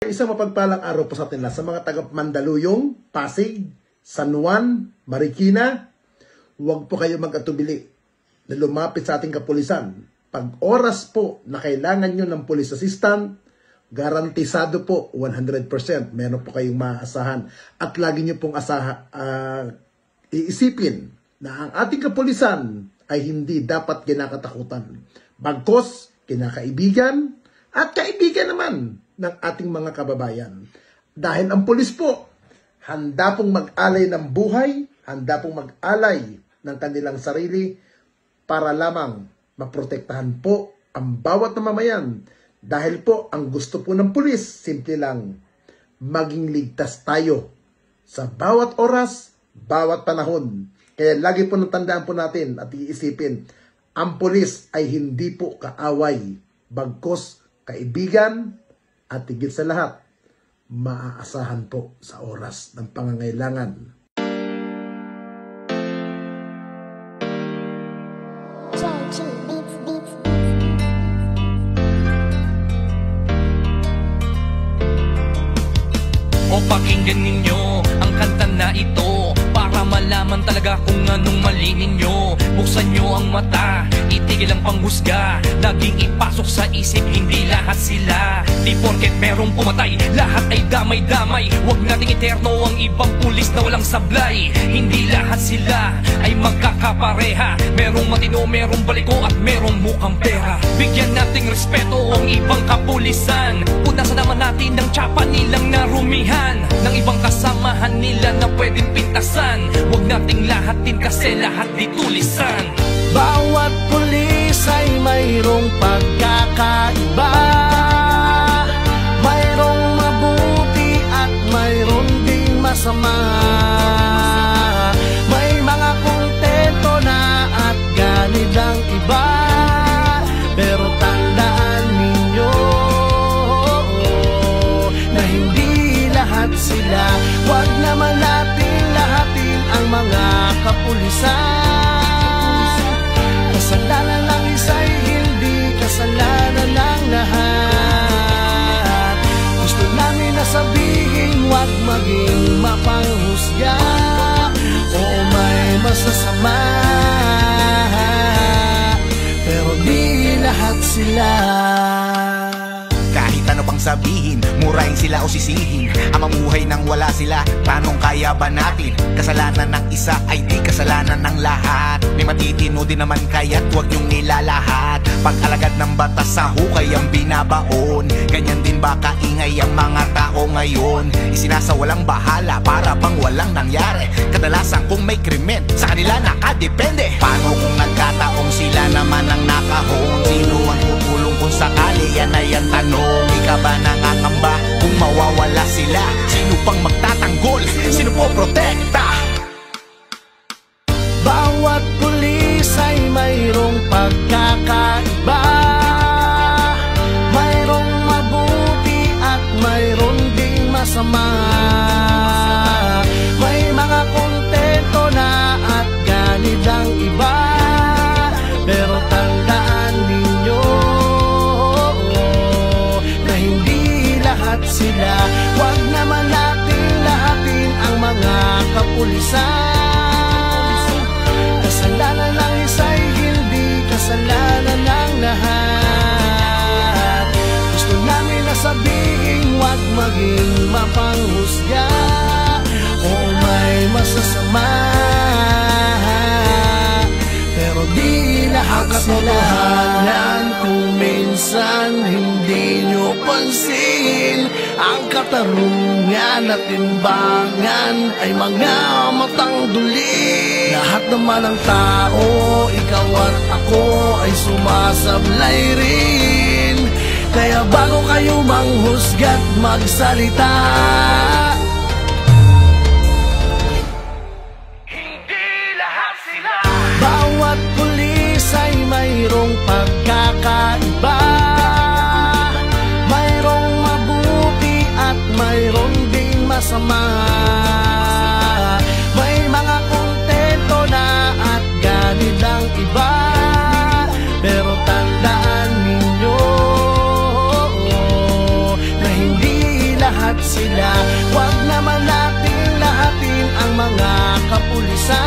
Isang mapagpalang araw po sa atin lahat sa mga taga Mandaluyong, Pasig, San Juan, Marikina. Huwag po kayo mag-atubili na lumapit sa ating kapulisan. Pag oras po na kailangan nyo ng police assistant, garantisado po 100%. Meron po kayong maaasahan. At lagi nyo pong iisipin na ang ating kapulisan ay hindi dapat kinakatakutan. Bagkos, kinakaibigan, at kaibigan naman ng ating mga kababayan. Dahil ang pulis po, handa pong mag-alay ng buhay, handa pong mag-alay ng kanilang sarili para lamang maprotektahan po ang bawat namamayan. Dahil po, ang gusto po ng pulis, simple lang, maging ligtas tayo sa bawat oras, bawat panahon. Kaya lagi po natandaan po natin at iisipin, ang pulis ay hindi po kaaway, bagkos kaibigan, at higit sa lahat, maaasahan po sa oras ng pangangailangan. O pakinggan ninyo ang kanta na ito para malaman talaga kung anong mali ninyo. Buksan nyo ang mata, itigil ang panghusga, laging ipasok sa isip, hindi lahat sila. Di porket merong pumatay, lahat ay damay-damay. Huwag nating eterno ang ibang pulis na walang sablay. Hindi lahat sila ay magkakapareha. Merong matino, merong baliko at merong mukhang pera. Bigyan nating respeto ang ibang kapulisan. Punasan naman natin ng tsapa nilang narumihan, ng ibang kasamahan nila na pwedeng pintasan. Huwag nating lahatin kasi lahat di tulisan. Bawat pulis ay mayroong pagkakaiba, mayroong mabuti at mayroong ding masama. May mga kontento na at ganid ang iba, pero tandaan ninyo na hindi lahat sila. Huwag naman natin lahatin ang mga kapulisan. Kasalanan ng isa'y hindi kasalanan ng lahat. Gusto namin na sabihin, huwag maging mapanghusga o may masasama, pero di lahat sila. Kahit ano pang sabihin, murahin sila o sisihin, ang mamuhay nang wala sila, tanong kaya ba natin? Kasalanan ng isa ay di kasalanan ng lahat. May matitino din naman kaya't huwag niyong nilalahat. Pag-alagad ng batas sa hukay ang binabaon, ganyan din ba kaingay ang mga tao ngayon? Isinasawalang bahala para bang walang nangyari. Kadalasan kung may krimen, sa kanila nakadepende. Paano kung nagkataong sila naman ang nakahon? Sino ang tutulong kung sakali? Yan ay ang tanong. Ikaw ba nangangamba kung mawawala sila? Sino pang magtatanggol? Sino po protekta? Bawat pulis ay mayroong pagkakaiba, mayroong mabuti at mayroong ding masama. May mga kontento na at ganid ang iba, pero tandaan ninyo na hindi lahat sila. Huwag naman natin lahatin ang mga kapulisan. Kasalanan ng isa'y hindi kasalanan ng lahat. Gusto namin na sabihin, huwag maging mapanghusga o may masasama, pero di lahat sila. Kung minsan hindi nyo pansin, ang katarungan at timbangan ay mga matang duli. Lahat naman ng tao, ikaw at ako ay sumasablay rin. Kaya bago kayo manghusga't magsalita, Hindi lahat sila. bawat pulis ay mayroong pagkakaiba, mayroong mabuti at mayroong ding masama. May mga kontento na at ganid ang iba, pero tandaan ninyo na hindi lahat lahat sila. Wag naman nating lahatin ang mga kapulisan.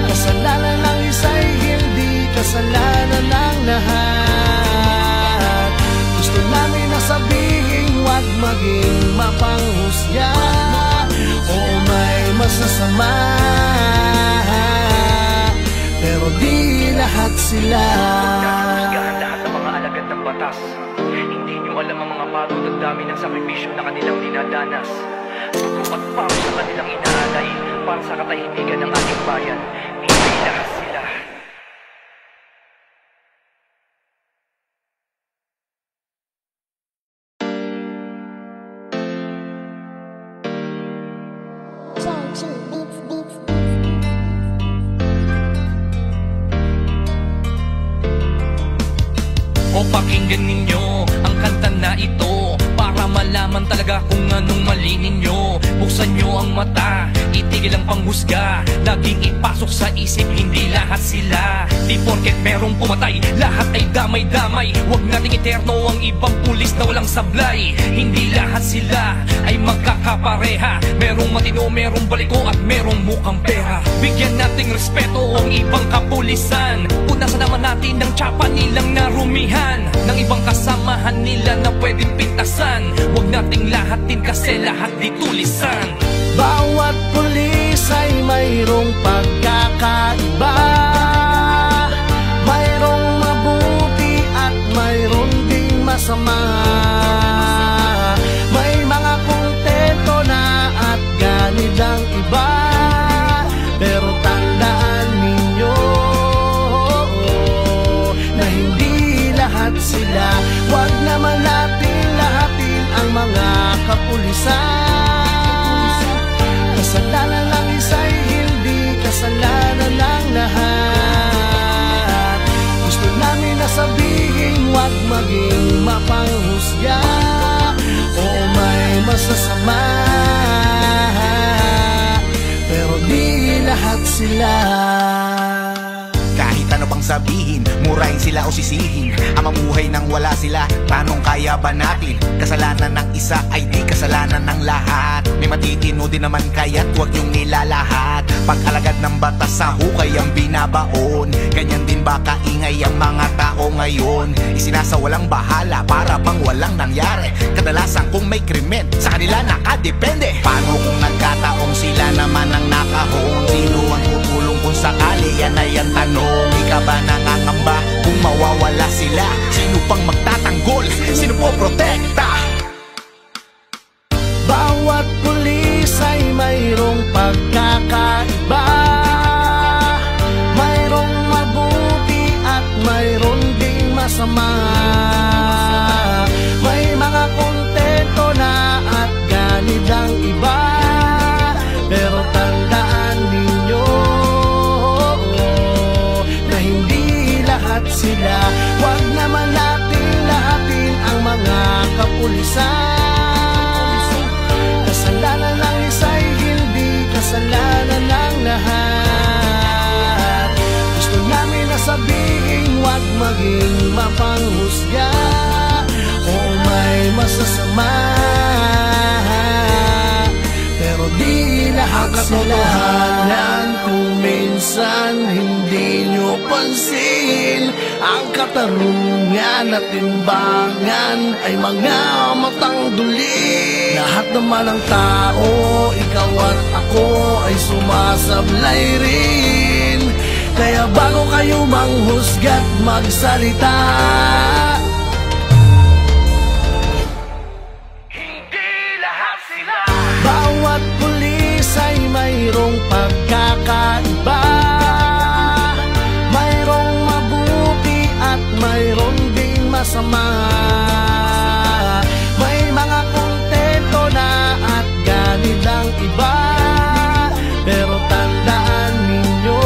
Kasalanan ng isa'y hindi kasalanan ng lahat. Gusto namin na sabihin, wag maging mapanghusga. Oo, may masasama, pero di lahat sila. Husgahan lahat ng mga alagad ng batas. Hindi nyo alam ang mga pagod at dami ng sakripisyo na kanilang dinadanas. Dugo at pawis sa kanilang inaalay para sa katahimikan ng ating bayan. Hindi lahat sila. O pakinggan ninyo ang kanta na ito para malaman talaga kung anong mali ninyo. Buksan nyo ang mata, itigil ang panghusga. Laging ipasok sa isip, hindi lahat sila. Di porket merong pumatay, lahat ay damay-damay. Huwag nating eterno ang ibang pulis na walang sablay. Hindi lahat sila ay magkakapareha. Merong matino, merong baliko at merong mukhang pera. Bigyan nating respeto ang ibang kapulisan. Punasan naman natin ng tsapa nilang narumihan ng ibang kasamahan nila na pwedeng pintasan. Huwag nating lahatin kasi lahat di tulisan. Bawat pulis ay mayroong pagkakaiba. Mayroong mabuti at mayroong ding masama. May mga kontento na at ganid ang iba. Pero tandaan ninyo na hindi lahat sila. Wag naman natin lahatin ang mga kapulisan. Kasalanan ng isa'y hindi kasalanan ng lahat. Gusto namin na sabihin, wag maging mapanghusga. Oo, may masasama, pero di lahat sila. Kahit ano pang sabihin, murahin sila o sisihin, ang mamuhay nang wala sila, tanong kaya ba natin? Kasalanan ng isa ay di kasalanan ng lahat. May matitino din naman kaya't huwag yung nilalahat. Pag-alagad ng batas sa hukay ang binabaon. Ganyan din ba kaingay ang mga tao ngayon? Isinasawalang bahala para bang walang nangyari. Kadalasan kung may krimen, sa kanila nakadepende. Paano kung nagkataong sila naman ang nakahon? Sino ang tutulong kung sakali? Yan ay ang tanong. Di ka ba nangangamba kung mawawala sila? Sino pang magtatanggol? Sino po protekta? Bawat pulis ay mayroong pagkakaiba. Mayroong mabuti at mayroong ding masama. May mga kontento na at ganid ang iba. Pero tandaan ninyo na hindi lahat sila. Wag naman natin lahatin ang mga kapulisan. Kasalanan ng isa'y hindi kasalanan ng lahat. Gusto namin na sabihin, wag maging mapanghusga. Oo, may masasama, pero di lahat sila. Kung minsan hindi nyo pansin, ang katarungan at timbangan ay mga matang duli. Lahat naman ng tao, ikaw at ako ay sumasablay rin. Kaya bago kayo manghusga't magsalita, Hindi lahat sila. bawat pulis ay mayroong pagkakaiba. Mayroong mabuti at mayroong ding masama. May mga kontento na at ganid ang iba. Pero tandaan ninyo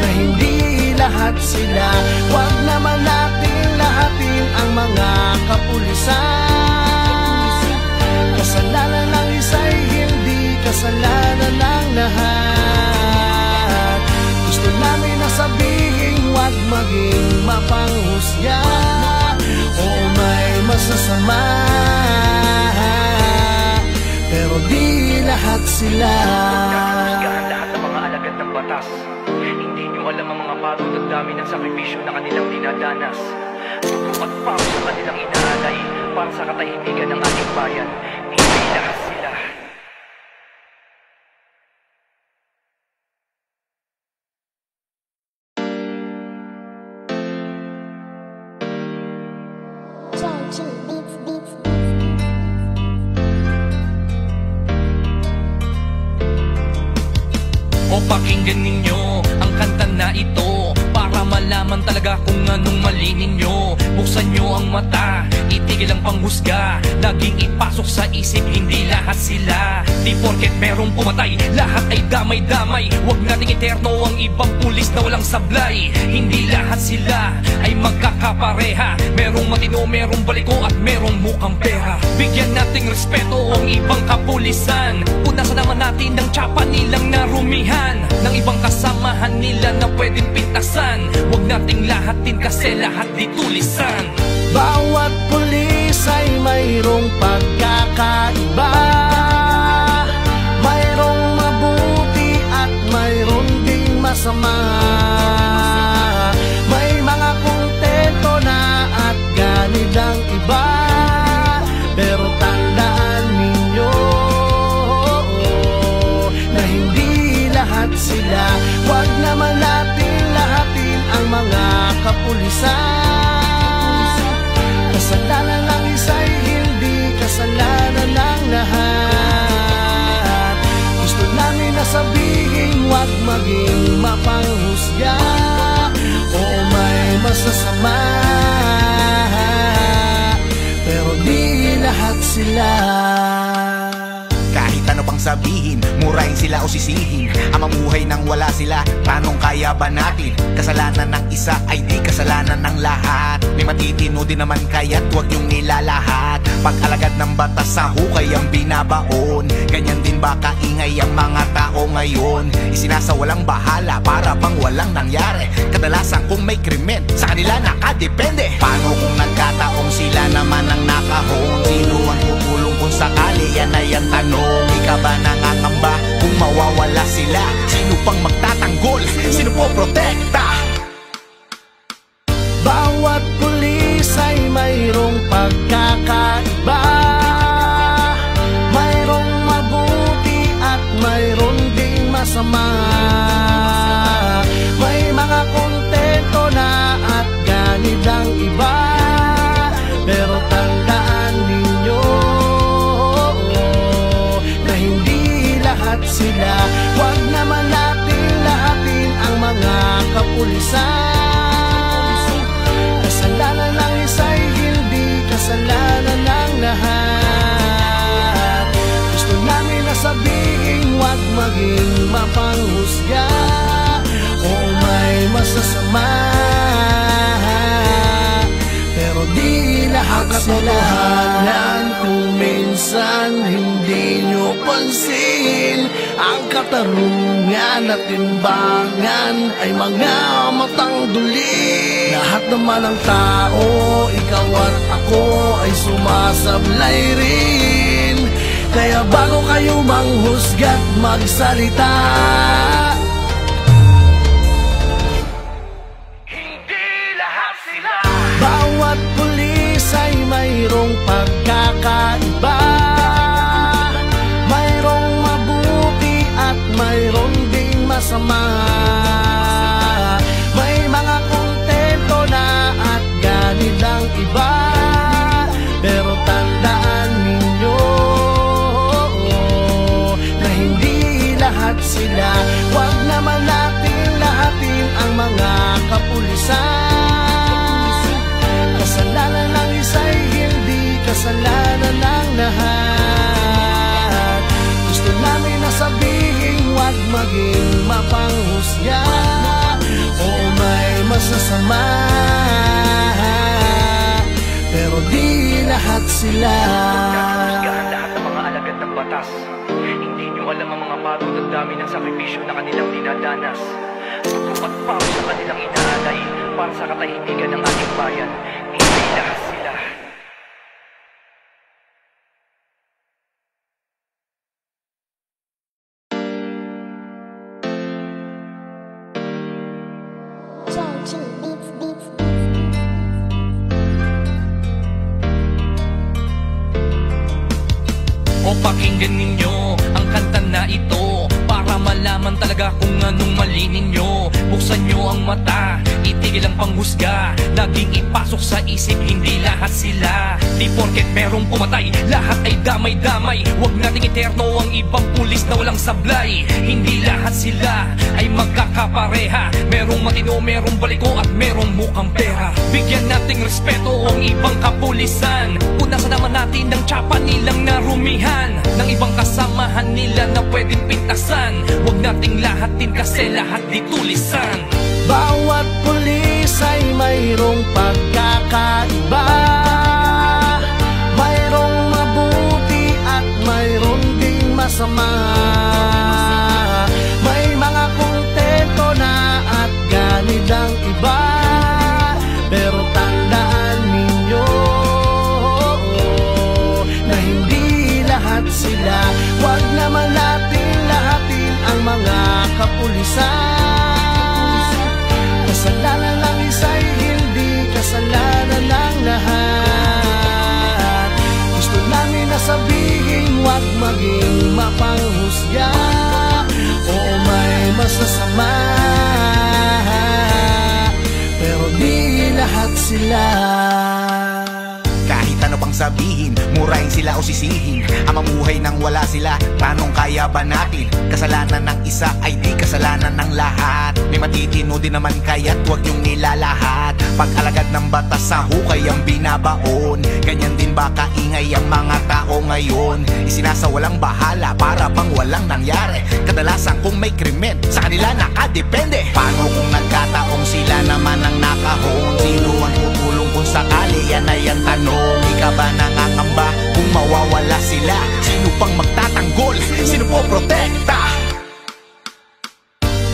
na hindi lahat sila. Wag naman natin lahatin ang mga kapulisan. Kasalanan ng isa'y hindi kasalanan ng lahat. Gusto namin na sabihin, wag maging mapanghusga. Oo, may lahat sila. Husgahan lahat ng mga alagad ng batas. Hindi nyo alam ang mga pagod at dami ng sakripisyo na kanilang dinadanas. Suko at pao sa kanilang inaalay para sa katahimikan ng ating bayan. Hindi lahat sila. O pakinggan ninyo ang kanta na ito para malaman talaga kung anong mali ninyo. Buksan nyo ang mata, itigil ang panghusga. Laging ipasok sa isip, hindi lahat sila. Di porket merong pumatay, lahat ay damay-damay. Huwag nating eterno ang ibang pulis na walang sablay. Hindi lahat sila ay magkakapareha. Merong matino, merong baliko at merong mukhang pera. Bigyan nating respeto ang ibang kapulisan. Punasan naman natin ang tsapa nilang narumihan ng ibang kasamahan nila na pwedeng pintasan. Huwag nating lahatin kasi lahat di tulisan. Bawat pulis ay mayroong pagkakaiba. Mayroong mabuti at mayroong ding masama. May mga kontento na at ganid ang iba. Pero tandaan ninyo na hindi lahat sila. Huwag naman natin lahatin ang mga kapulisan. Kasalanan ng isa'y hindi kasalanan ng lahat. Gusto namin na sabihin, huwag maging mapanghusga o may masasama. Pero di lahat sila. Kahit ano pang sabihin, murahin sila o sisihin, ang mamuhay nang wala sila, tanong kaya ba natin? Kasalanan ng isa ay di kasalanan ng lahat. May matitino din naman kaya't huwag niyong nilalahat. Pag-alagad ng batas sa hukay ang binabaon. Ganyan din ba kaingay ang mga tao ngayon? Isinasawalang bahala para bang walang nangyari. Kadalasan kung may krimen, sa kanila nakadepende. Paano kung nagkataong sila naman ang nakahon? Sino ang tutulong kung sakali? Yan ay ang tanong. Ikaw ba nangangamba kung mawawala sila? Sino pang magtatanggol? Sino po protekta? Bawat pulis ay mayroong pagkakaiba. Mayroong mabuti at mayroong ding masama. May mga kontento na at ganid ang iba. Pero tandaan ninyo na hindi lahat sila. Huwag naman natin lahatin ang mga kapulisan. Kasalanan ng isa'y hindi kasalanan ng lahat. Gusto namin na sabihin, huwag maging mapanghusga o may masasama. Pero di lahat sila. Kung minsan hindi nyo pansin, ang katarungan at timbangan ay mga matang duli. Lahat naman ng tao, ikaw at ako ay sumasablay rin. Kaya bago kayo manghusga't magsalita, Hindi lahat sila. bawat pulis ay mayroong pagkakaiba. Mayroong mabuti at mayroong ding masama. May mga kontento na at ganid ang iba. Pero tandaan ninyo na hindi lahat sila. Huwag naman natin lahatin ang mga kapulisan. Kasalanan ng isa'y hindi kasalanan ng lahat. Gusto namin na sabihin, huwag maging mapanghusga o may masasama. Pero di lahat sila. Husgahan lahat ng mga alagad ng batas. Hindi nyo alam ang mga pagod at dami ng sakripisyo na kanilang dinadanas. Suko at pao sa kanilang inaalay para sa katahimikan ng ating bayan. Hindi lahat sila. O pakinggan ninyo ang kanta na ito para malaman talaga kung anong mali ninyo. Buksan nyo ang mata, itigil ang panghusga, laging ipasok sa isip, hindi lahat sila. Di porket merong pumatay, lahat ay damay-damay. Huwag nating eterno ang ibang pulis na walang sablay. Hindi lahat sila ay magkakapareha, merong matino, merong baliko at merong mukhang pera. Bigyan nating respeto ang ibang kapulisan, punasan naman natin ng tsapa nilang narumihan, ng ibang kasamahan nila na pwedeng pintasan. Huwag nating lahatin kasi lahat di tulisan. Bawat pulis ay mayroong pagkakaiba, mayroong mabuti at mayroong ding masama. May mga kontento na at ganid ang iba, pero tandaan ninyo na hindi lahat sila. Huwag naman natin lahatin ang mga kapulisan. Kasalanan ng isa'y hindi kasalanan ng lahat. Gusto namin na sabihin, huwag maging mapanghusga. Oo, may masasama, pero di lahat sila. Kahit ano pang sabihin, murahin sila o sisihin, ang mamuhay nang wala sila, tanong kaya ba natin? Kasalanan ng isa ay di kasalanan ng lahat. May matitino din naman kaya't huwag niyong nilalahat. Pag-alagad ng batas sa hukay ang binabaon, ganyan din ba kaingay ang mga tao ngayon? Isinasawalang bahala para bang walang nangyari. Kadalasan kung may krimen, sa kanila nakadepende. Paano kung nagkataong sila naman ang nakahon? Sino ang tutulong kung sakali? Yan ay ang tanong. Ika ba nangangamba kung mawawala sila? Sino pang magtatanggol? Sino po protekta?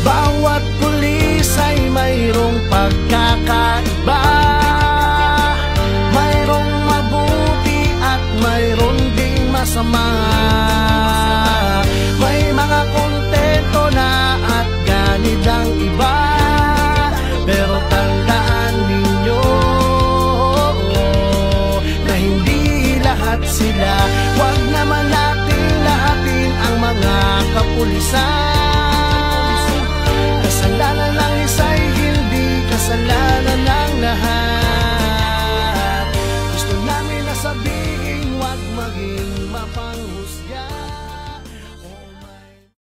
Bawat pulis ay mayroong pagkakaiba, mayroong mabuti at mayroong ding masama. May mga kontento na at ganid ang iba, pero tandaan ninyo na hindi lahat sila. Huwag naman natin lahatin ang mga kapulisan. Kasalanan ng isa'y hindi kasalanan ng lahat. Gusto namin na sabihin, huwag maging mapanghusga.